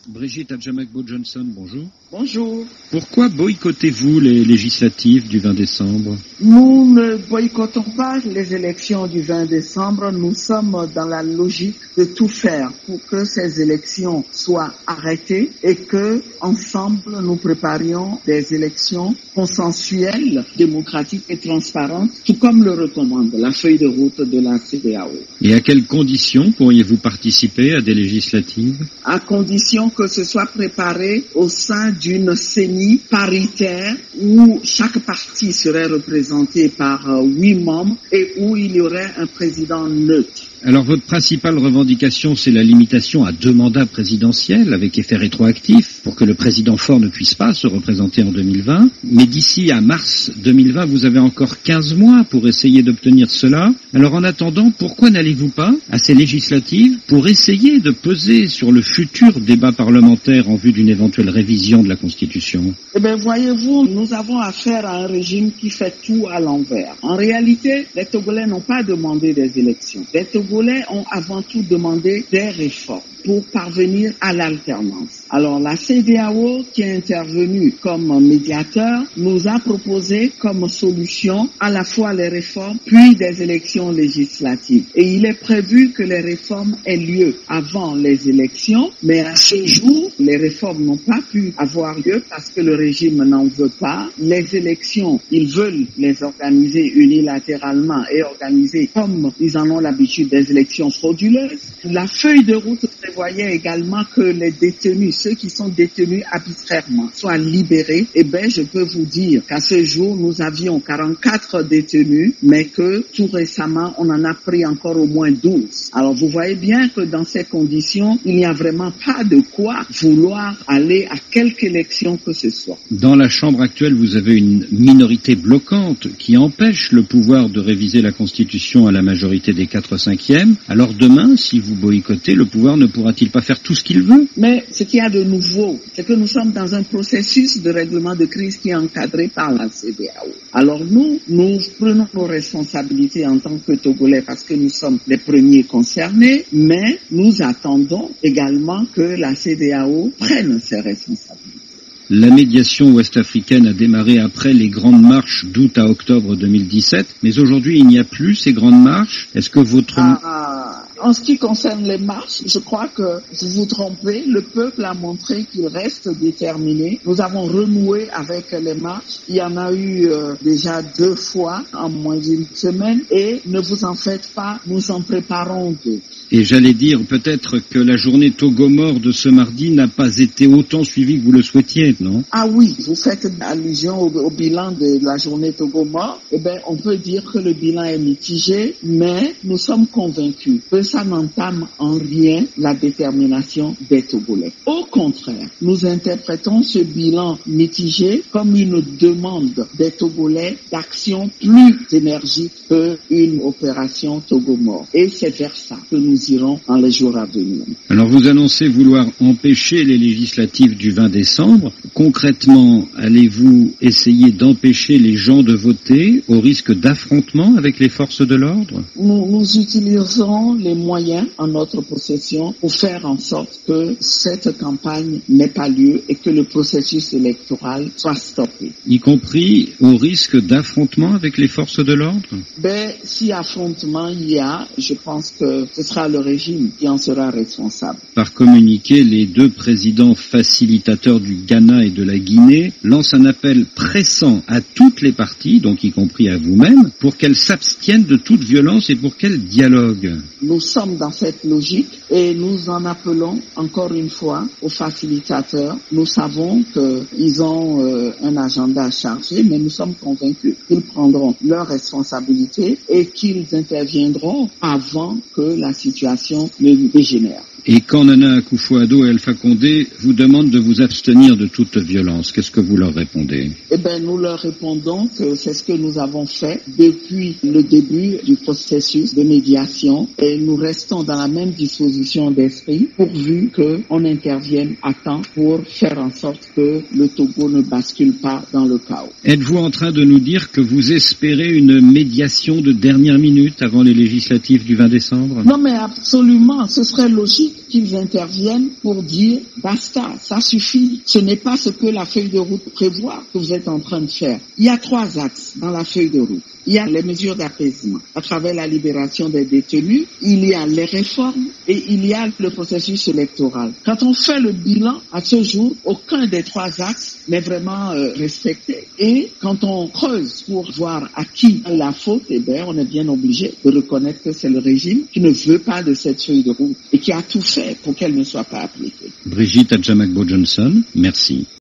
Brigitte Adjamakbo-Johnson, bonjour. Bonjour. Pourquoi boycottez-vous les législatives du 20 décembre? Nous ne boycottons pas les élections du 20 décembre. Nous sommes dans la logique de tout faire pour que ces élections soient arrêtées et que, ensemble, nous préparions des élections consensuelles, démocratiques et transparentes, tout comme le recommande la feuille de route de la CEDEAO. Et à quelles conditions pourriez-vous participer à des législatives? À condition que ce soit préparé au sein d'une CENI paritaire où chaque parti serait représenté par 8 membres et où il y aurait un président neutre. Alors votre principale revendication, c'est la limitation à 2 mandats présidentiels avec effet rétroactif pour que le président fort ne puisse pas se représenter en 2020. Mais d'ici à mars 2020, vous avez encore 15 mois pour essayer d'obtenir cela. Alors en attendant, pourquoi n'allez-vous pas à ces législatives pour essayer de peser sur le futur débat parlementaire en vue d'une éventuelle révision de la Constitution? Eh bien, voyez-vous, nous avons affaire à un régime qui fait tout à l'envers. En réalité, les Togolais n'ont pas demandé des élections. Les Togolais ont avant tout demandé des réformes pour parvenir à l'alternance. Alors la CEDEAO, qui est intervenue comme médiateur, nous a proposé comme solution à la fois les réformes puis des élections législatives. Et il est prévu que les réformes aient lieu avant les élections, mais à ce jour, les réformes n'ont pas pu avoir lieu parce que le régime n'en veut pas. Les élections, ils veulent les organiser unilatéralement et organiser comme ils en ont l'habitude des élections frauduleuses. La feuille de route prévoyait également que les détenus, ceux qui sont détenus arbitrairement, soient libérés. Eh bien, je peux vous dire qu'à ce jour, nous avions 44 détenus, mais que tout récemment, on en a pris encore au moins 12. Alors, vous voyez bien que dans ces conditions, il n'y a vraiment pas de quoi vouloir aller à quelque élection que ce soit. Dans la Chambre actuelle, vous avez une minorité bloquante qui empêche le pouvoir de réviser la Constitution à la majorité des 4/5. Alors demain, si vous boycottez, le pouvoir ne pourra-t-il pas faire tout ce qu'il veut? Mais ce qu'il y a de nouveau, c'est que nous sommes dans un processus de règlement de crise qui est encadré par la CEDEAO. Alors nous prenons nos responsabilités en tant que Togolais parce que nous sommes les premiers concernés, mais nous attendons également que la CEDEAO prenne ses responsabilités. La médiation ouest-africaine a démarré après les grandes marches d'août à octobre 2017, mais aujourd'hui il n'y a plus ces grandes marches. Est-ce que votre... En ce qui concerne les marches, je crois que vous vous trompez. Le peuple a montré qu'il reste déterminé. Nous avons renoué avec les marches. Il y en a eu déjà 2 fois en moins d'une semaine et ne vous en faites pas, nous en préparons 2. Et j'allais dire peut-être que la journée Togomore de ce mardi n'a pas été autant suivie que vous le souhaitiez, non? Ah oui, vous faites allusion au bilan de la journée Togomore. Eh bien, on peut dire que le bilan est mitigé, mais nous sommes convaincus que ça n'entame en rien la détermination des Togolais. Au contraire, nous interprétons ce bilan mitigé comme une demande des Togolais d'action plus énergique qu'une opération Togomore. Et c'est vers ça que nous irons dans les jours à venir. Alors vous annoncez vouloir empêcher les législatives du 20 décembre. Concrètement, allez-vous essayer d'empêcher les gens de voter au risque d'affrontement avec les forces de l'ordre? Nous utiliserons les moyens en notre possession pour faire en sorte que cette campagne n'ait pas lieu et que le processus électoral soit stoppé. Y compris au risque d'affrontement avec les forces de l'ordre? Ben, si affrontement il y a, je pense que ce sera le régime qui en sera responsable. Par communiqué, les 2 présidents facilitateurs du Ghana et de la Guinée lancent un appel pressant à toutes les parties, donc y compris à vous-même, pour qu'elles s'abstiennent de toute violence et pour qu'elles dialoguent. Nous sommes dans cette logique et nous en appelons encore une fois aux facilitateurs. Nous savons qu'ils ont un agenda chargé, mais nous sommes convaincus qu'ils prendront leurs responsabilités et qu'ils interviendront avant que la situation ne dégénère. Et quand Nana Akufo-Addo et Alpha Condé vous demandent de vous abstenir de toute violence, qu'est-ce que vous leur répondez? Eh bien, nous leur répondons que c'est ce que nous avons fait depuis le début du processus de médiation et nous restons dans la même disposition d'esprit pourvu qu'on intervienne à temps pour faire en sorte que le Togo ne bascule pas dans le chaos. Êtes-vous en train de nous dire que vous espérez une médiation de dernière minute avant les législatives du 20 décembre? Non, mais absolument, ce serait logique. politique qu'ils interviennent pour dire basta, ça suffit. Ce n'est pas ce que la feuille de route prévoit que vous êtes en train de faire. Il y a 3 axes dans la feuille de route. Il y a les mesures d'apaisement à travers la libération des détenus, il y a les réformes et il y a le processus électoral. Quand on fait le bilan, à ce jour, aucun des 3 axes n'est vraiment respecté. Et quand on creuse pour voir à qui la faute, eh bien, on est bien obligé de reconnaître que c'est le régime qui ne veut pas de cette feuille de route et qui a tout fait pour qu'elle ne soit pas appliquée. Brigitte Adjamagbo-Johnson, merci.